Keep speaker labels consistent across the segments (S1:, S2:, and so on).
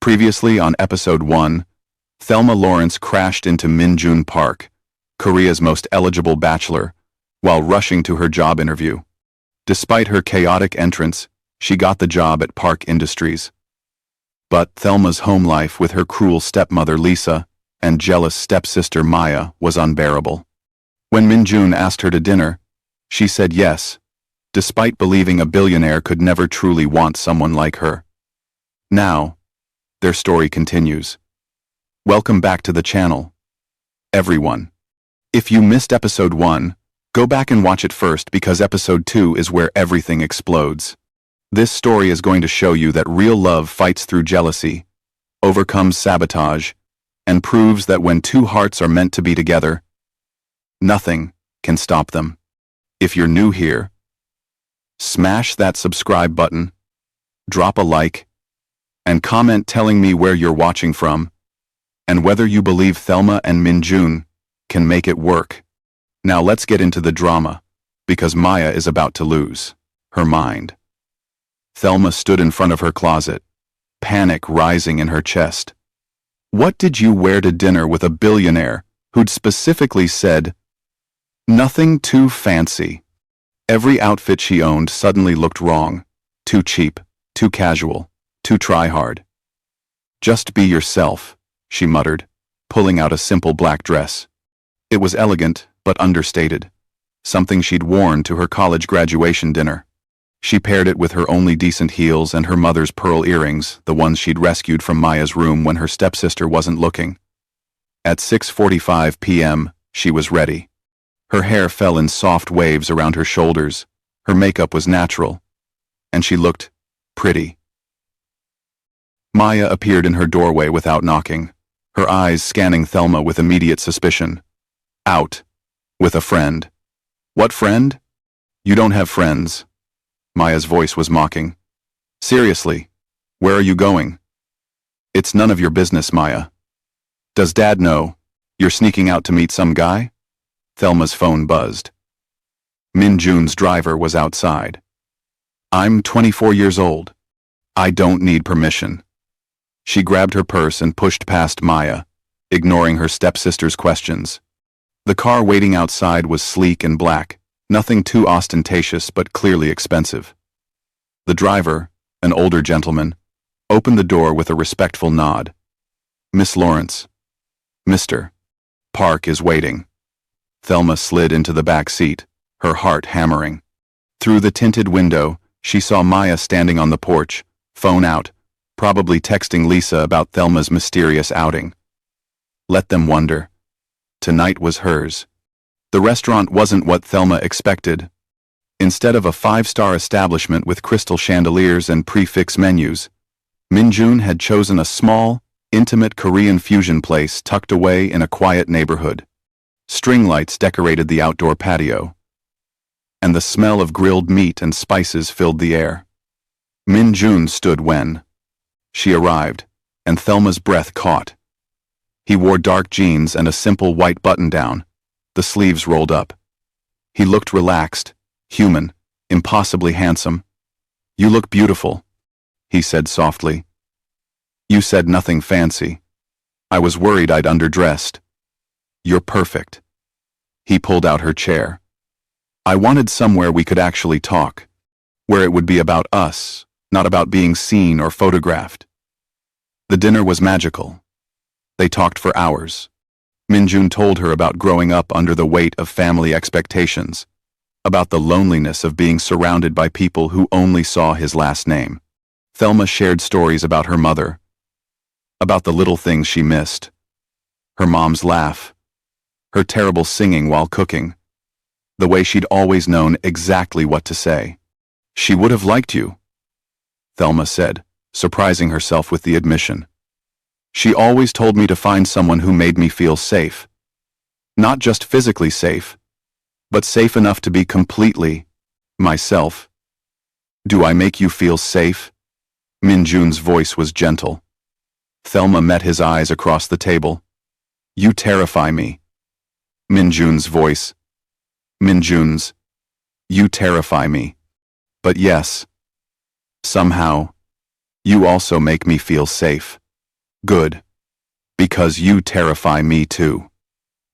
S1: Previously on episode 1, Thelma Lawrence crashed into Min-Jun Park, Korea's most eligible bachelor, while rushing to her job interview. Despite her chaotic entrance, she got the job at Park Industries. But Thelma's home life with her cruel stepmother Lisa and jealous stepsister Maya was unbearable. When Min-Jun asked her to dinner, she said yes, despite believing a billionaire could never truly want someone like her. Now, their story continues. Welcome back to the channel, everyone. If you missed episode 1, go back and watch it first because episode 2 is where everything explodes. This story is going to show you that real love fights through jealousy, overcomes sabotage, and proves that when two hearts are meant to be together, nothing can stop them. If you're new here, smash that subscribe button, drop a like, and comment telling me where you're watching from, and whether you believe Thelma and Min-Jun can make it work. Now let's get into the drama, because Maya is about to lose her mind. Thelma stood in front of her closet, panic rising in her chest. What did you wear to dinner with a billionaire who'd specifically said, "Nothing too fancy"? Every outfit she owned suddenly looked wrong, too cheap, too casual, too try-hard. "Just be yourself," she muttered, pulling out a simple black dress. It was elegant, but understated, something she'd worn to her college graduation dinner. She paired it with her only decent heels and her mother's pearl earrings, the ones she'd rescued from Maya's room when her stepsister wasn't looking. At 6:45 p.m., she was ready. Her hair fell in soft waves around her shoulders, her makeup was natural, and she looked pretty. Maya appeared in her doorway without knocking, her eyes scanning Thelma with immediate suspicion. "Out. With a friend." "What friend? You don't have friends." Maya's voice was mocking. "Seriously, where are you going?" "It's none of your business, Maya." "Does Dad know you're sneaking out to meet some guy?" Thelma's phone buzzed. Min-Jun's driver was outside. "I'm 24 years old. I don't need permission." She grabbed her purse and pushed past Maya, ignoring her stepsister's questions. The car waiting outside was sleek and black, nothing too ostentatious but clearly expensive. The driver, an older gentleman, opened the door with a respectful nod. "Miss Lawrence, Mr. Park is waiting." Thelma slid into the back seat, her heart hammering. Through the tinted window, she saw Maya standing on the porch, phone out, probably texting Lisa about Thelma's mysterious outing. Let them wonder. Tonight was hers. The restaurant wasn't what Thelma expected. Instead of a 5-star establishment with crystal chandeliers and prix-fixe menus, Min-Jun had chosen a small, intimate Korean fusion place tucked away in a quiet neighborhood. String lights decorated the outdoor patio, and the smell of grilled meat and spices filled the air. Min-Jun stood when she arrived, and Thelma's breath caught. He wore dark jeans and a simple white button-down, the sleeves rolled up. He looked relaxed, human, impossibly handsome. "You look beautiful," he said softly. "You said nothing fancy. I was worried I'd underdressed." "You're perfect." He pulled out her chair. "I wanted somewhere we could actually talk, where it would be about us, not about being seen or photographed." The dinner was magical. They talked for hours. Min-Jun told her about growing up under the weight of family expectations, about the loneliness of being surrounded by people who only saw his last name. Thelma shared stories about her mother, about the little things she missed. Her mom's laugh, her terrible singing while cooking, the way she'd always known exactly what to say. "She would have liked you," Thelma said, surprising herself with the admission. "She always told me to find someone who made me feel safe. Not just physically safe, but safe enough to be completely myself." "Do I make you feel safe?" Min-Jun's voice was gentle. Thelma met his eyes across the table. "You terrify me." Min-Jun's voice. Min-Jun's. "You terrify me. But yes, somehow, you also make me feel safe." Good. Because you terrify me too.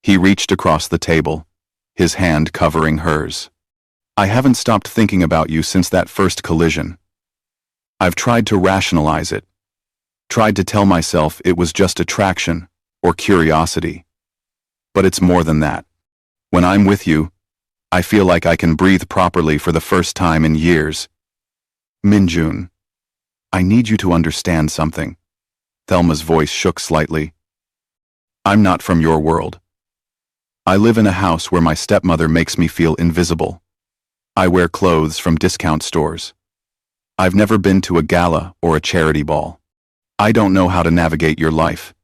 S1: He reached across the table, his hand covering hers. I haven't stopped thinking about you since that first collision. I've tried to rationalize it, tried to tell myself it was just attraction or curiosity. But it's more than that. When I'm with you, I feel like I can breathe properly for the first time in years. Min-Jun, I need you to understand something. Thelma's voice shook slightly. I'm not from your world. I live in a house where my stepmother makes me feel invisible. I wear clothes from discount stores. I've never been to a gala or a charity ball. I don't know how to navigate your life.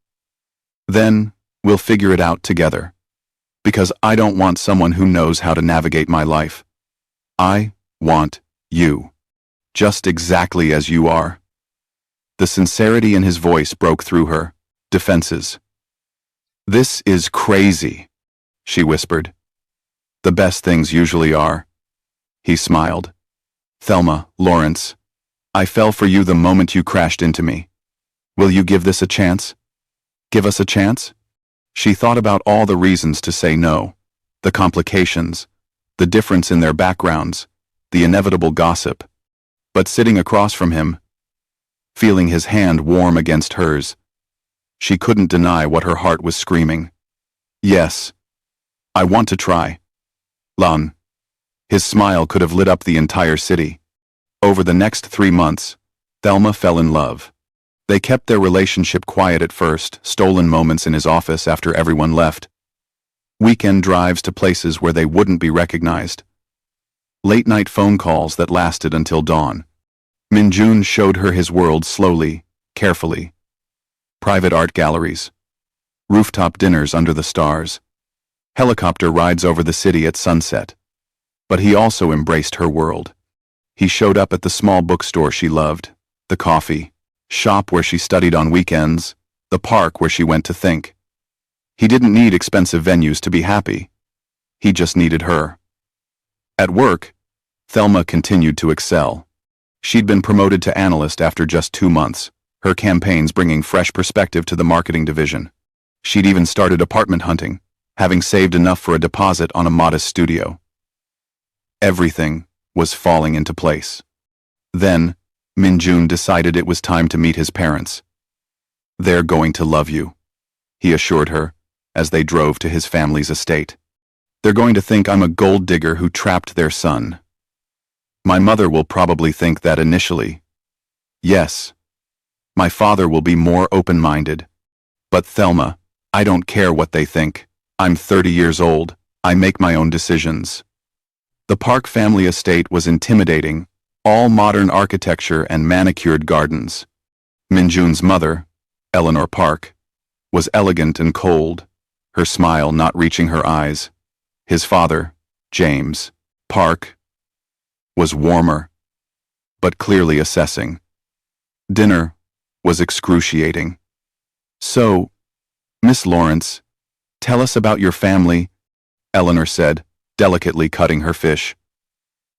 S1: Then, we'll figure it out together. Because I don't want someone who knows how to navigate my life. I want you. Just exactly as you are. The sincerity in his voice broke through her defenses. This is crazy, she whispered. The best things usually are. He smiled. Thelma Lawrence, I fell for you the moment you crashed into me. Will you give this a chance? Give us a chance? She thought about all the reasons to say no, the complications, the difference in their backgrounds, the inevitable gossip. But sitting across from him, feeling his hand warm against hers, she couldn't deny what her heart was screaming. Yes, I want to try. Lan. His smile could have lit up the entire city. Over the next 3 months, Thelma fell in love. They kept their relationship quiet at first, stolen moments in his office after everyone left. Weekend drives to places where they wouldn't be recognized. Late-night phone calls that lasted until dawn. Min-Jun showed her his world slowly, carefully. Private art galleries. Rooftop dinners under the stars. Helicopter rides over the city at sunset. But he also embraced her world. He showed up at the small bookstore she loved, the coffee shop where she studied on weekends, the park where she went to think. He didn't need expensive venues to be happy. He just needed her. At work, Thelma continued to excel. She'd been promoted to analyst after just 2 months, her campaigns bringing fresh perspective to the marketing division. She'd even started apartment hunting, having saved enough for a deposit on a modest studio. Everything was falling into place. Then, Min-Jun decided it was time to meet his parents. They're going to love you, he assured her, as they drove to his family's estate. They're going to think I'm a gold digger who trapped their son. My mother will probably think that initially. Yes. My father will be more open-minded. But Thelma, I don't care what they think. I'm 30 years old. I make my own decisions. The Park family estate was intimidating, all modern architecture and manicured gardens. Min-Jun's mother, Eleanor Park, was elegant and cold, her smile not reaching her eyes. His father, James Park, was warmer, but clearly assessing. Dinner was excruciating. So, Miss Lawrence, tell us about your family, Eleanor said, delicately cutting her fish.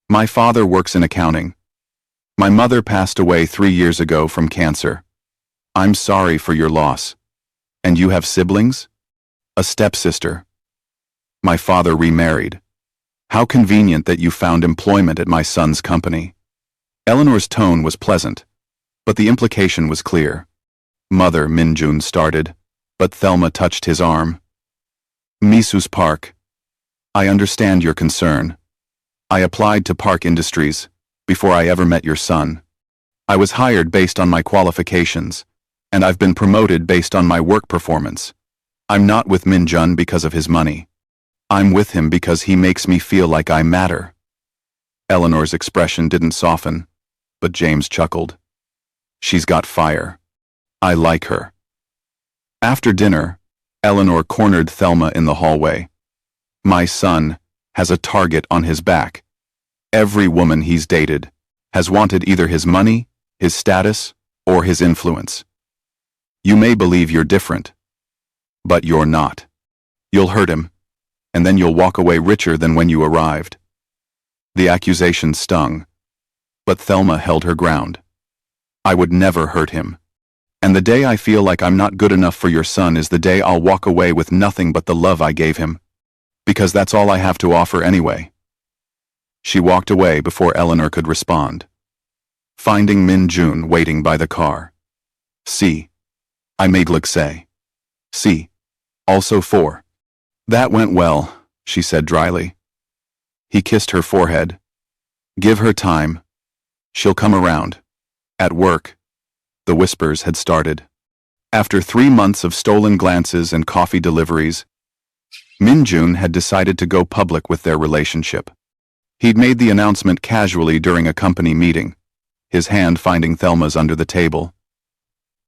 S1: My father works in accounting. My mother passed away 3 years ago from cancer. I'm sorry for your loss. And you have siblings? A stepsister. My father remarried. How convenient that you found employment at my son's company. Eleanor's tone was pleasant, but the implication was clear. Mother, Min-Jun started, but Thelma touched his arm. Mrs. Park, I understand your concern. I applied to Park Industries before I ever met your son. I was hired based on my qualifications, and I've been promoted based on my work performance. I'm not with Min-Jun because of his money. I'm with him because he makes me feel like I matter. Eleanor's expression didn't soften, but James chuckled. She's got fire. I like her. After dinner, Eleanor cornered Thelma in the hallway. My son has a target on his back. Every woman he's dated has wanted either his money, his status, or his influence. You may believe you're different, but you're not. You'll hurt him, and then you'll walk away richer than when you arrived. The accusation stung, but Thelma held her ground. I would never hurt him. And the day I feel like I'm not good enough for your son is the day I'll walk away with nothing but the love I gave him. Because that's all I have to offer anyway." She walked away before Eleanor could respond, finding Min-Jun waiting by the car. "See, I made look say. See, also 4. "That went well," she said dryly. He kissed her forehead. "Give her time. She'll come around." At work, the whispers had started. After 3 months of stolen glances and coffee deliveries, Min-Jun had decided to go public with their relationship. He'd made the announcement casually during a company meeting, his hand finding Thelma's under the table.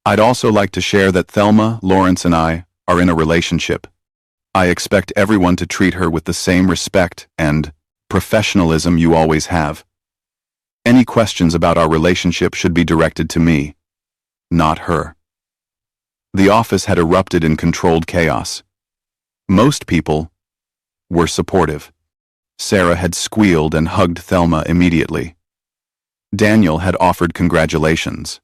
S1: "I'd also like to share that Thelma Lawrence and I are in a relationship. I expect everyone to treat her with the same respect and professionalism you always have. Any questions about our relationship should be directed to me, not her." The office had erupted in controlled chaos. Most people were supportive. Sarah had squealed and hugged Thelma immediately. Daniel had offered congratulations.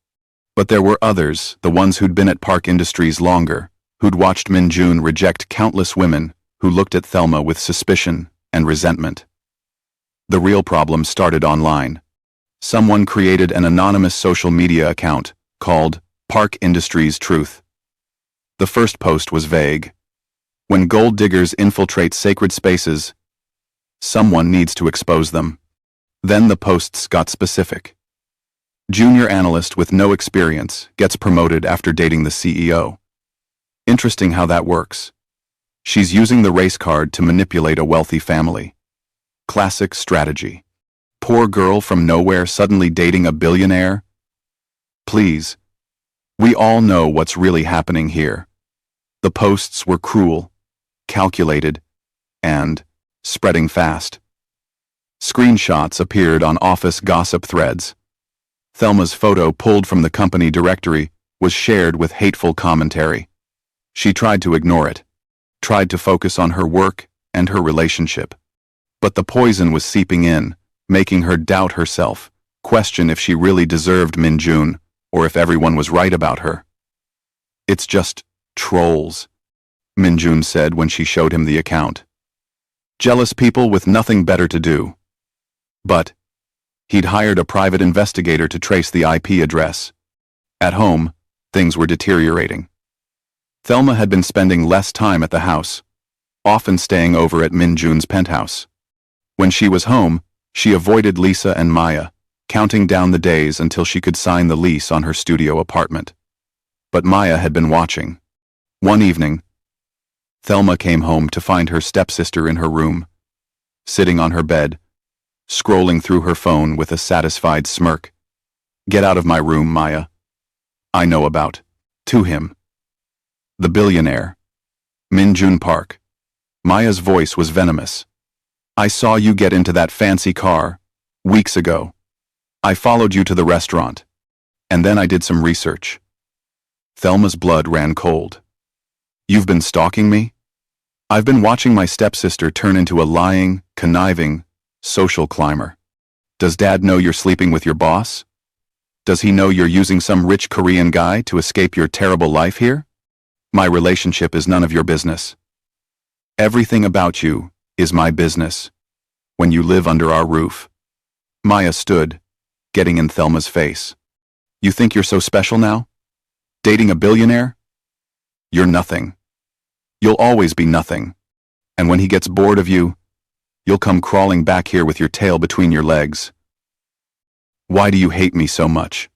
S1: But there were others, the ones who'd been at Park Industries longer, who'd watched Min-Jun reject countless women who looked at Thelma with suspicion and resentment. The real problem started online. Someone created an anonymous social media account called Park Industries Truth. The first post was vague. "When gold diggers infiltrate sacred spaces, someone needs to expose them." Then the posts got specific. "Junior analyst with no experience gets promoted after dating the CEO." Interesting how that works. She's using the race card to manipulate a wealthy family. Classic strategy. Poor girl from nowhere suddenly dating a billionaire? Please. We all know what's really happening here. The posts were cruel, calculated, and spreading fast. Screenshots appeared on office gossip threads. Thelma's photo, pulled from the company directory, was shared with hateful commentary. She tried to ignore it, tried to focus on her work and her relationship. But the poison was seeping in, making her doubt herself, question if she really deserved Min-Jun, or if everyone was right about her. "It's just trolls," Min-Jun said when she showed him the account. "Jealous people with nothing better to do." But he'd hired a private investigator to trace the IP address. At home, things were deteriorating. Thelma had been spending less time at the house, often staying over at Min-Jun's penthouse. When she was home, she avoided Lisa and Maya, counting down the days until she could sign the lease on her studio apartment. But Maya had been watching. One evening, Thelma came home to find her stepsister in her room, sitting on her bed, scrolling through her phone with a satisfied smirk. "Get out of my room, Maya. I know about." To him. "The billionaire. Min-Jun Park." Maya's voice was venomous. "I saw you get into that fancy car weeks ago. I followed you to the restaurant. And then I did some research." Thelma's blood ran cold. "You've been stalking me? I've been watching my stepsister turn into a lying, conniving, social climber. Does Dad know you're sleeping with your boss? Does he know you're using some rich Korean guy to escape your terrible life here? My relationship is none of your business. Everything about you is my business when you live under our roof." Maya stood, getting in Thelma's face. "You think you're so special now? Dating a billionaire? You're nothing. You'll always be nothing. And when he gets bored of you, you'll come crawling back here with your tail between your legs. Why do you hate me so much?"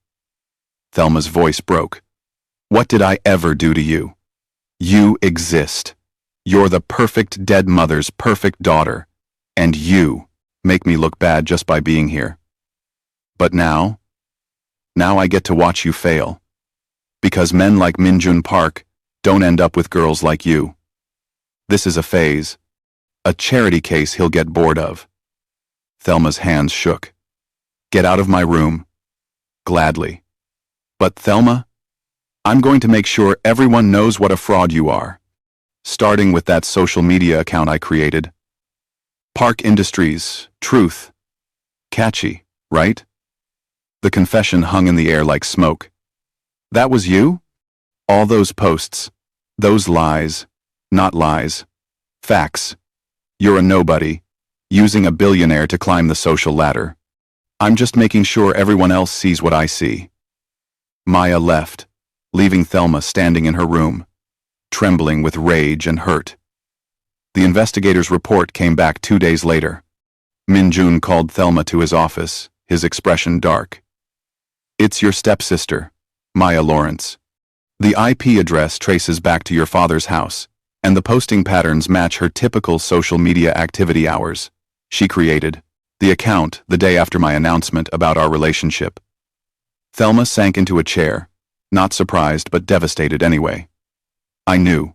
S1: Thelma's voice broke. "What did I ever do to you? You exist. You're the perfect dead mother's perfect daughter, and you make me look bad just by being here. But now I get to watch you fail. Because men like Min-Jun Park don't end up with girls like you. This is a phase, a charity case he'll get bored of." Thelma's hands shook. "Get out of my room." "Gladly. But Thelma, I'm going to make sure everyone knows what a fraud you are. Starting with that social media account I created. Park Industries, Truth. Catchy, right?" The confession hung in the air like smoke. "That was you? All those posts, those lies, not lies, facts. You're a nobody, using a billionaire to climb the social ladder. I'm just making sure everyone else sees what I see. Maya left, leaving Thelma standing in her room, trembling with rage and hurt. The investigator's report came back 2 days later. Min-Jun called Thelma to his office, his expression dark. It's your stepsister, Thelma Lawrence. The IP address traces back to your father's house, and the posting patterns match her typical social media activity hours. She created the account the day after my announcement about our relationship. Thelma sank into a chair, not surprised but devastated anyway. I knew.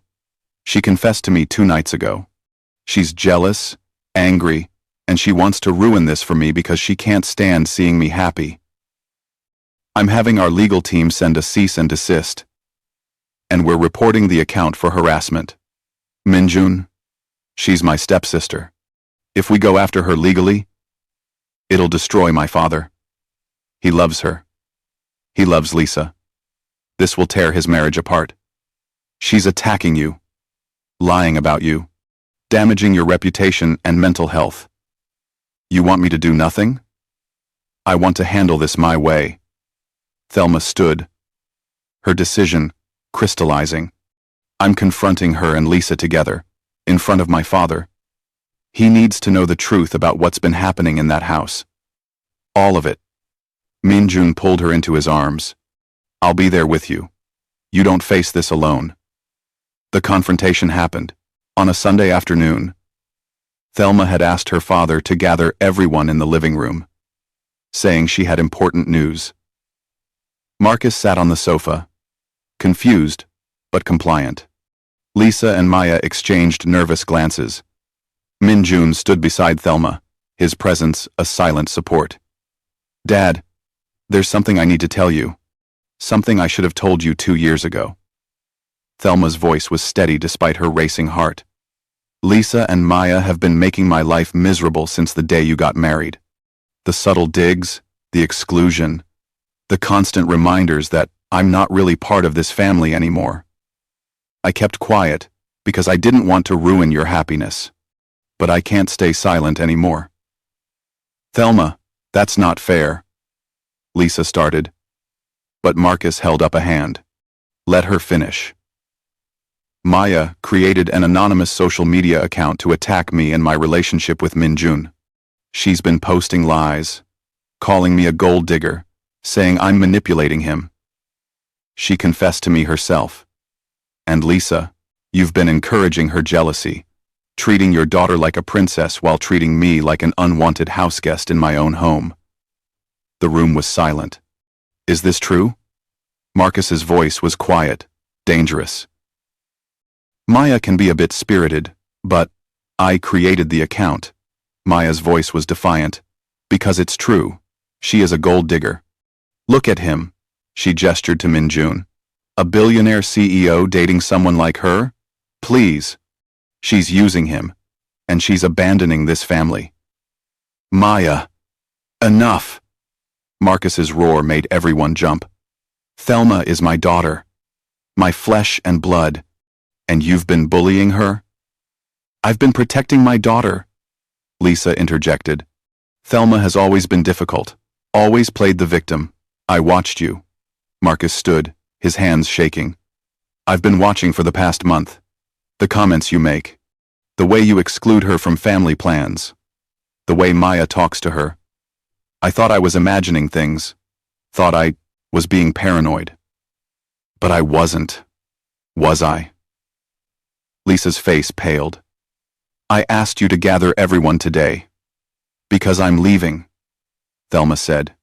S1: She confessed to me 2 nights ago. She's jealous, angry, and she wants to ruin this for me because she can't stand seeing me happy. I'm having our legal team send a cease and desist, and we're reporting the account for harassment. Min-Jun, she's my stepsister. If we go after her legally, it'll destroy my father. He loves her. He loves Lisa. This will tear his marriage apart. She's attacking you, lying about you, damaging your reputation and mental health. You want me to do nothing? I want to handle this my way. Thelma stood, her decision crystallizing. I'm confronting her and Lisa together, in front of my father. He needs to know the truth about what's been happening in that house. All of it. Min-Jun pulled her into his arms. I'll be there with you. You don't face this alone. The confrontation happened, on a Sunday afternoon. Thelma had asked her father to gather everyone in the living room, saying she had important news. Marcus sat on the sofa, confused but compliant. Lisa and Maya exchanged nervous glances. Min-Jun stood beside Thelma, his presence a silent support. Dad, there's something I need to tell you. Something I should have told you 2 years ago. Thelma's voice was steady despite her racing heart. Lisa and Maya have been making my life miserable since the day you got married. The subtle digs, the exclusion, the constant reminders that I'm not really part of this family anymore. I kept quiet because I didn't want to ruin your happiness. But I can't stay silent anymore. Thelma, that's not fair. Lisa started. But Marcus held up a hand. Let her finish. Maya created an anonymous social media account to attack me and my relationship with Min-Jun. She's been posting lies, calling me a gold digger, saying I'm manipulating him. She confessed to me herself. And Lisa, you've been encouraging her jealousy, treating your daughter like a princess while treating me like an unwanted houseguest in my own home. The room was silent. Is this true? Marcus's voice was quiet, dangerous. Maya can be a bit spirited, but I created the account. Maya's voice was defiant. Because it's true. She is a gold digger. Look at him. She gestured to Min-Jun. A billionaire CEO dating someone like her? Please. She's using him, and she's abandoning this family. Maya. Enough. Marcus's roar made everyone jump. Thelma is my daughter. My flesh and blood. And you've been bullying her? I've been protecting my daughter, Lisa interjected. Thelma has always been difficult, always played the victim. I watched you. Marcus stood, his hands shaking. I've been watching for the past month. The comments you make. The way you exclude her from family plans. The way Maya talks to her. I thought I was imagining things. Thought I was being paranoid. But I wasn't. Was I? Lisa's face paled. I asked you to gather everyone today. Because I'm leaving, Thelma said.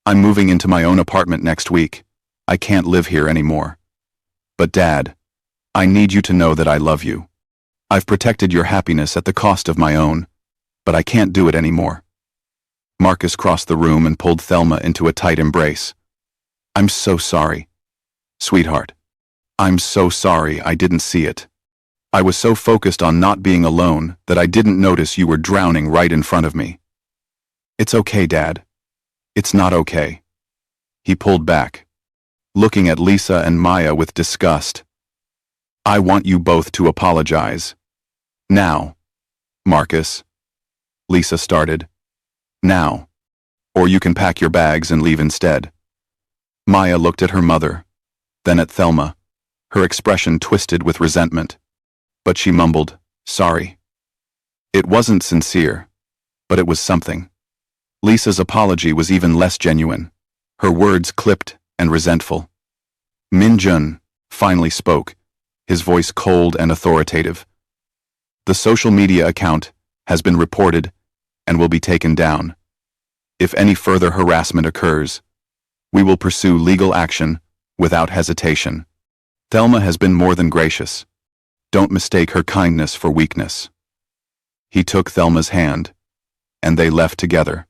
S1: I'm moving into my own apartment next week. I can't live here anymore. But Dad, I need you to know that I love you. I've protected your happiness at the cost of my own, but I can't do it anymore. Marcus crossed the room and pulled Thelma into a tight embrace. I'm so sorry. Sweetheart, I'm so sorry I didn't see it. I was so focused on not being alone that I didn't notice you were drowning right in front of me. It's okay, Dad. It's not okay. He pulled back. looking at Lisa and Maya with disgust. I want you both to apologize. Now. Marcus. Lisa started. Now. Or you can pack your bags and leave instead. Maya looked at her mother, then at Thelma, her expression twisted with resentment. But she mumbled, sorry. It wasn't sincere, but it was something. Lisa's apology was even less genuine, her words clipped and resentful. Min-Jun finally spoke, his voice cold and authoritative. The social media account has been reported and will be taken down. If any further harassment occurs, we will pursue legal action without hesitation. Thelma has been more than gracious. Don't mistake her kindness for weakness. He took Thelma's hand, and they left together,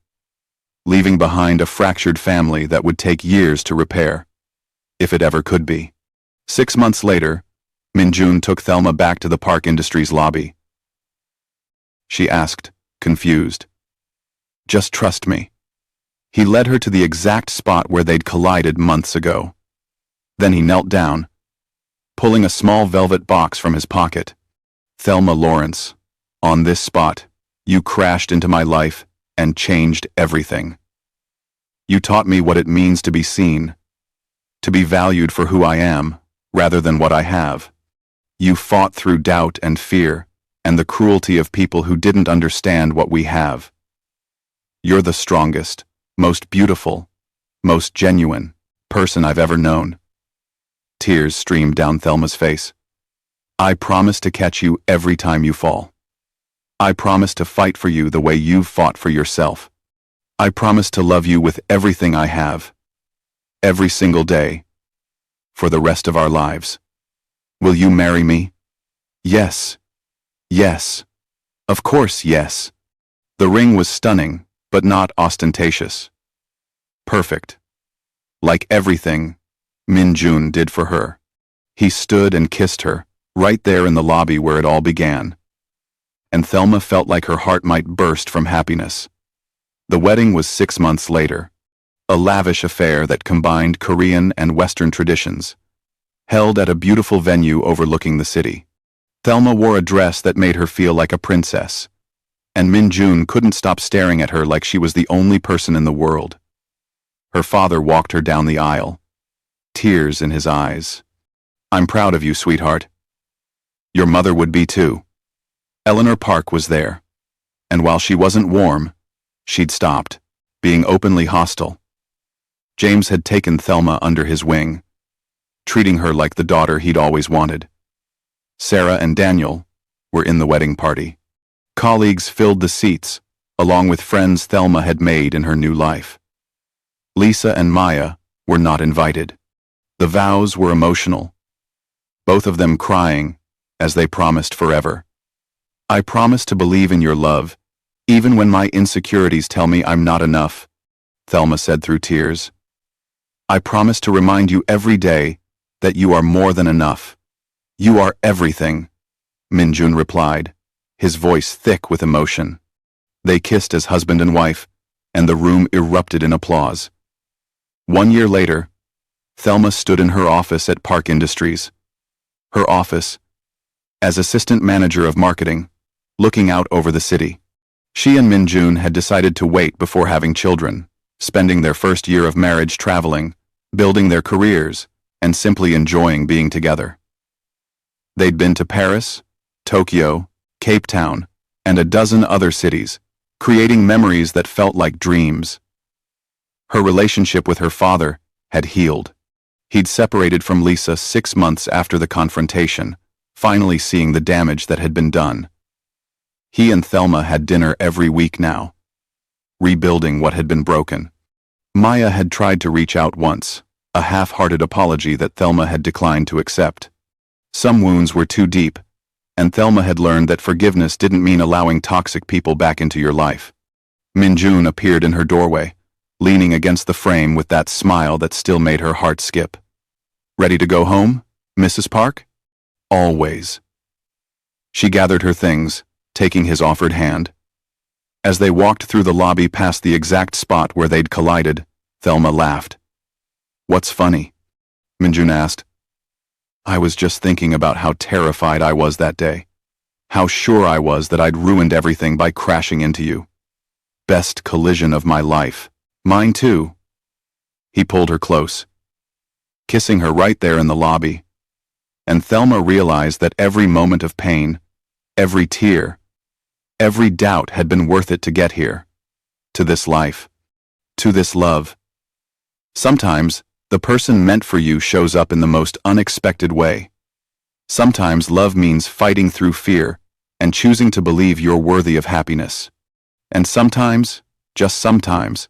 S1: leaving behind a fractured family that would take years to repair, if it ever could be. 6 months later, Min-Jun took Thelma back to the Park Industries lobby. She asked, confused. Just trust me. He led her to the exact spot where they'd collided months ago. Then he knelt down, pulling a small velvet box from his pocket. Thelma Lawrence, on this spot, you crashed into my life and changed everything. You taught me what it means to be seen, to be valued for who I am, rather than what I have. You fought through doubt and fear, and the cruelty of people who didn't understand what we have. You're the strongest, most beautiful, most genuine person I've ever known. Tears streamed down Thelma's face. I promise to catch you every time you fall. I promise to fight for you the way you've fought for yourself. I promise to love you with everything I have, every single day, for the rest of our lives. Will you marry me? Yes. Yes. Of course, yes. The ring was stunning, but not ostentatious. Perfect. Like everything Min-Jun did for her. He stood and kissed her, right there in the lobby where it all began. And Thelma felt like her heart might burst from happiness. The wedding was 6 months later, a lavish affair that combined Korean and Western traditions, held at a beautiful venue overlooking the city. Thelma wore a dress that made her feel like a princess, and Min-Jun couldn't stop staring at her like she was the only person in the world. Her father walked her down the aisle, tears in his eyes. I'm proud of you, sweetheart. Your mother would be too. Eleanor Park was there, and while she wasn't warm, she'd stopped being openly hostile. James had taken Thelma under his wing, treating her like the daughter he'd always wanted. Sarah and Daniel were in the wedding party. Colleagues filled the seats, along with friends Thelma had made in her new life. Lisa and Maya were not invited. The vows were emotional, both of them crying as they promised forever. I promise to believe in your love, even when my insecurities tell me I'm not enough, Thelma said through tears. I promise to remind you every day that you are more than enough. You are everything, Min-Jun replied, his voice thick with emotion. They kissed as husband and wife, and the room erupted in applause. 1 year later, Thelma stood in her office at Park Industries. Her office, as assistant manager of marketing, looking out over the city. She and Min-Jun had decided to wait before having children, spending their first year of marriage traveling, building their careers, and simply enjoying being together. They'd been to Paris, Tokyo, Cape Town, and a dozen other cities, creating memories that felt like dreams. Her relationship with her father had healed. He'd separated from Lisa 6 months after the confrontation, finally seeing the damage that had been done. He and Thelma had dinner every week now, rebuilding what had been broken. Maya had tried to reach out once, a half-hearted apology that Thelma had declined to accept. Some wounds were too deep, and Thelma had learned that forgiveness didn't mean allowing toxic people back into your life. Min-Jun appeared in her doorway, leaning against the frame with that smile that still made her heart skip. Ready to go home, Mrs. Park? Always. She gathered her things, taking his offered hand. As they walked through the lobby past the exact spot where they'd collided, Thelma laughed. What's funny? Min-Jun asked. I was just thinking about how terrified I was that day. How sure I was that I'd ruined everything by crashing into you. Best collision of my life. Mine too. He pulled her close, kissing her right there in the lobby. And Thelma realized that every moment of pain, every tear, every doubt had been worth it to get here. To this life. To this love. Sometimes, the person meant for you shows up in the most unexpected way. Sometimes love means fighting through fear and choosing to believe you're worthy of happiness. And sometimes, just sometimes,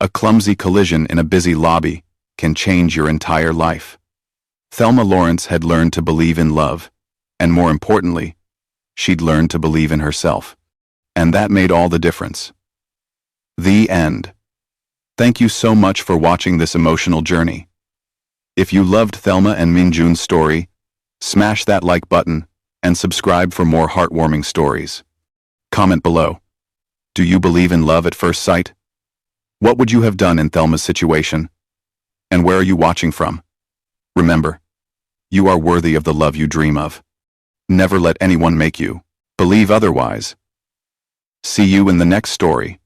S1: a clumsy collision in a busy lobby can change your entire life. Thelma Lawrence had learned to believe in love, and more importantly, she'd learned to believe in herself. And that made all the difference. The end. Thank you so much for watching this emotional journey. If you loved Thelma and Min-Jun's story, smash that like button and subscribe for more heartwarming stories. Comment below. Do you believe in love at first sight? What would you have done in Thelma's situation? And where are you watching from? Remember, you are worthy of the love you dream of. Never let anyone make you believe otherwise. See you in the next story.